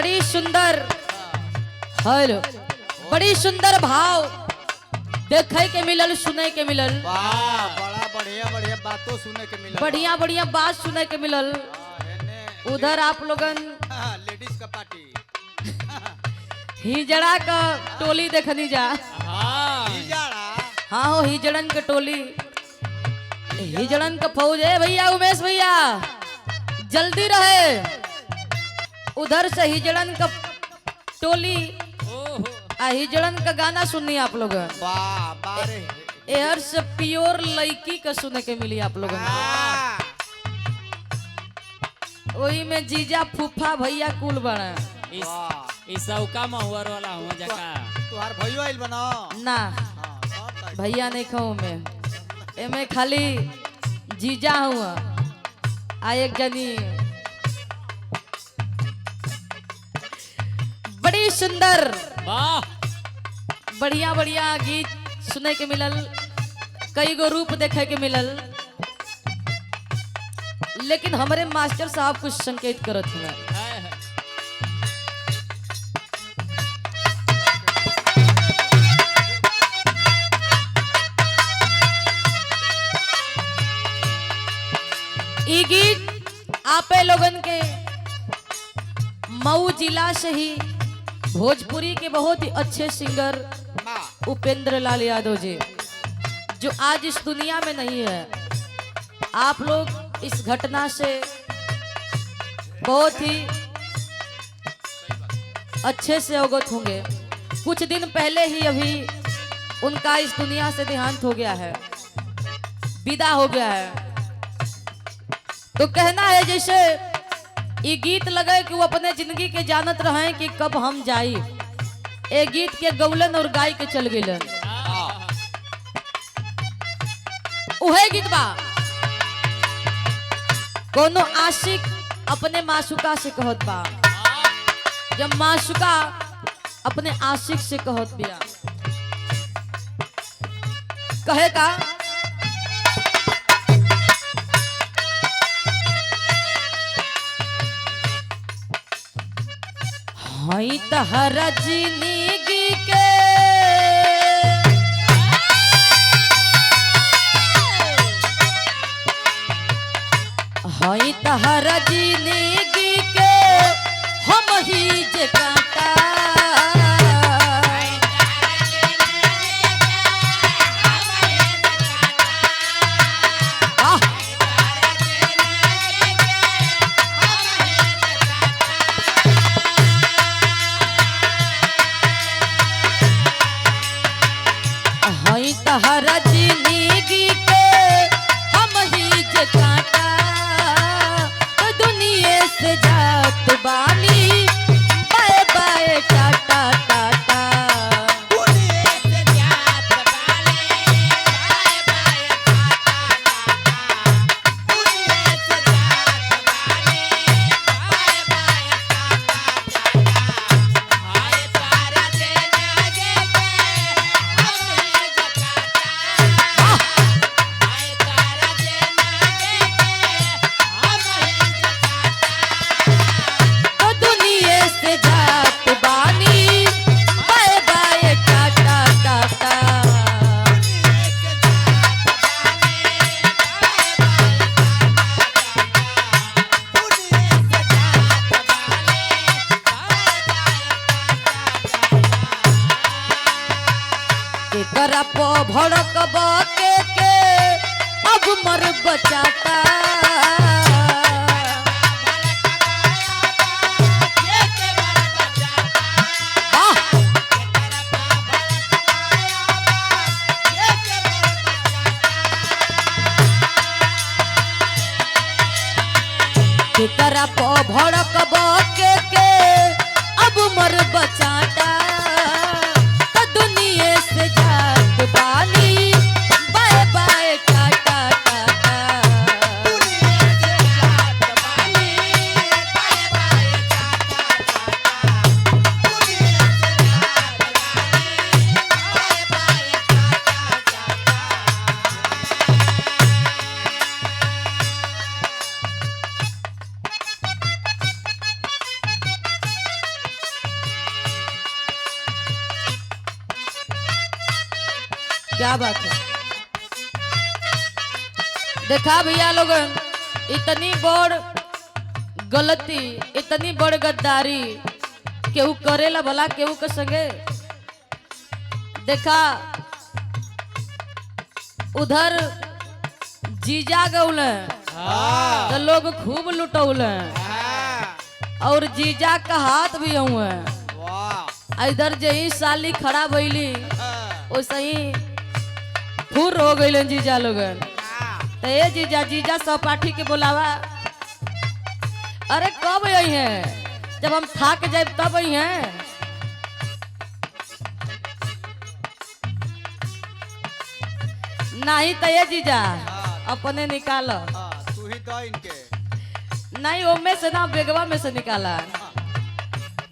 बड़ी सुंदर हेलो बड़ी सुंदर भाव देखे के मिलल सुने के मिलल। वाह बड़ा बढ़िया बढ़िया बातों सुने के मिलल। बढ़िया बढ़िया बात सुने के मिलल। उधर आप लोगन लेडीज का पार्टी हिजड़ा का टोली देखनी जा। हाँ हो हिजड़न के टोली हिजड़न का फौज है भैया। उमेश भैया जल्दी रहे। उधर से हिजड़न का टोली हिजड़न का गाना सुननी आप लोग। एहर से प्योर लड़की का सुने के मिली आप लोग। वही में जीजा फूफा भैया कुल बना इसौका महुआर वाला हुआ जका तुहार भैया आइल बना ना भैया नहीं खाऊं मैं एमे खाली जीजा हुआ आ एक जनी बड़ी सुंदर वाह बढ़िया बढ़िया गीत सुने के मिलल। कई गो रूप देखे के मिलल। लेकिन हमारे मास्टर साहब कुछ संकेत करत हुआ। ये गीत आपे लोगन के मऊ जिला से ही भोजपुरी के बहुत ही अच्छे सिंगर उपेंद्र लाल यादव जी जो आज इस दुनिया में नहीं है। आप लोग इस घटना से बहुत ही अच्छे से अवगत होंगे। कुछ दिन पहले ही अभी उनका इस दुनिया से देहांत हो गया है, विदा हो गया है। तो कहना है जैसे ये गीत लगे कि वो अपने जिंदगी के जानत रहे कि कब हम जाई। ए गीत के गौलन और गाय के चल गए उहे गीत बा। कोनो आशिक अपने माशुका से कहत बा। जब माशुका अपने आशिक से कहत बिया कहे का हई तहरा जिंदगी के हई तहरा जिंदगी के हम ही जे काटा। तहरा जिंदगी के हम ही जे काटा। तो दुनिया से जात बानी बाय बाय टाटा टाटा। करा पो भड़क के अब मर बचाता। करा पो भड़क के अब मर बचाता। से जात बानी बाय बाय टाटा टाटा। क्या बात है। देखा भैया लोगन, इतनी बड़ गलती, इतनी बड़ गद्दारी केहू करेला भला केहू के संगे। देखा उधर जीजा गौल तो लोग खूब लुटौल और जीजा का हाथ भी हुए। वाह इधर जही साली खड़ा भइली वैसे ही फुर हो गई जीजा लोगन। तो ये जीजा जीजा सहपाठी के बुलावा। अरे कब आई है, जब हम थक जाए तब आई है। नहीं तो ये जीजा अपने निकालो। तू ही दो इनके। नहीं ओमे से ना बेगवा में से निकाला।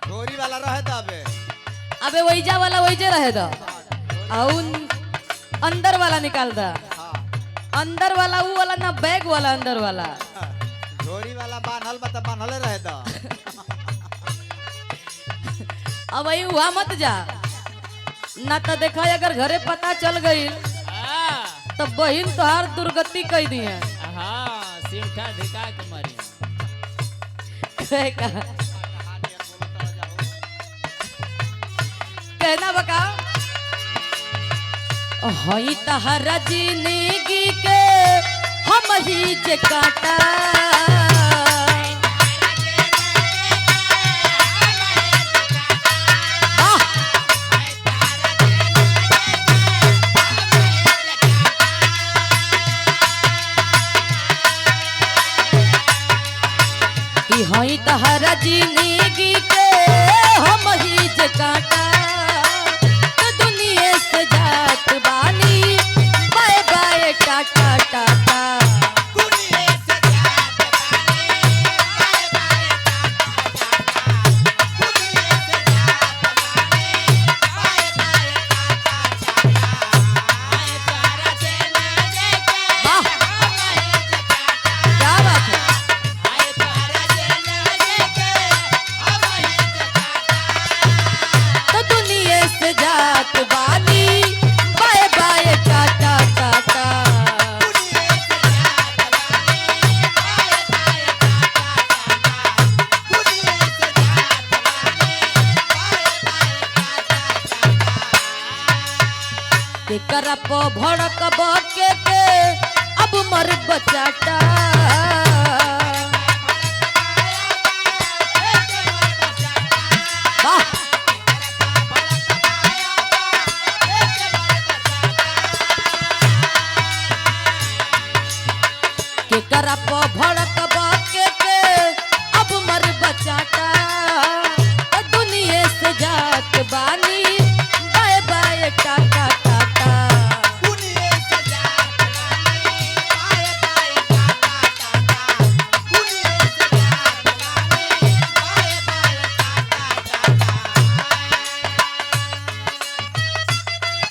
झोरी वाला रहे तो अबे अबे वहीजा वाला वहीजे रहे दो और अंदर वाला निकाल दा। अंदर वाला वो वाला ना बैग वाला अंदर वाला। झोरी वाला बांधल बता बांधले रहे तो। अब वही हुआ मत जा ना तो देखा अगर घरे पता चल गई तो बहन तोहार दुर्गति कह दी है। सिमठा धिका के मरी। कहना बका हई तहरा जिंदगी के हम ही जे काटा। हई तहरा जिंदगी के हम ही जे काटा। तो दुनिया से जात बानी बाय बाय टाटा टाटा। करप भड़क बके के अब मर बचाटा। के करप भड़क बके के अब मर बचाटा। दुनिया से जात बानी बाय बाय टाटा टाटा।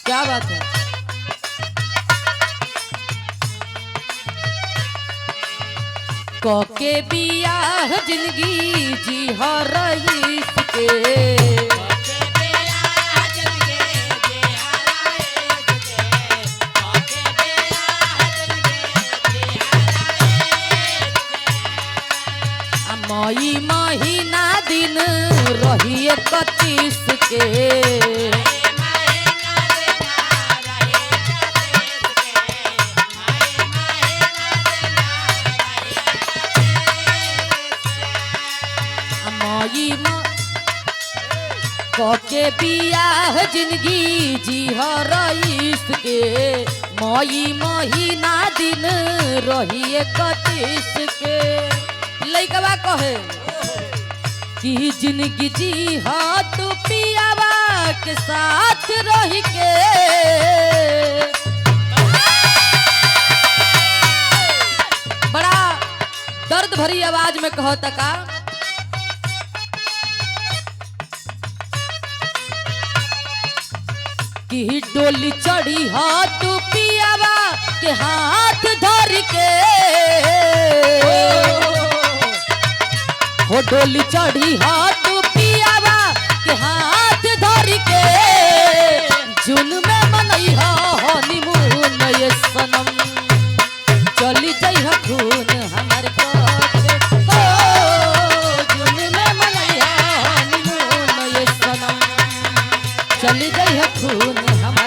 क्या बात है। कोके बियाह जिंदगी जी हो रही के। मई महीना दिन रही 31 के। कोके बियाह जिंदगी जी हो रईस के। मई महीना दिन रही 31 के। लइकवा कहे कि जिंदगी जी हो तू पियावा के साथ रही के। बड़ा दर्द भरी आवाज में कहो तका कि डोली चढ़ी हो तू पियावा के हाथ धर के। हो डोली चढ़ी हो तू पियावा के हाथ धर के। जुन में मनई हो चली गई है खून हमारा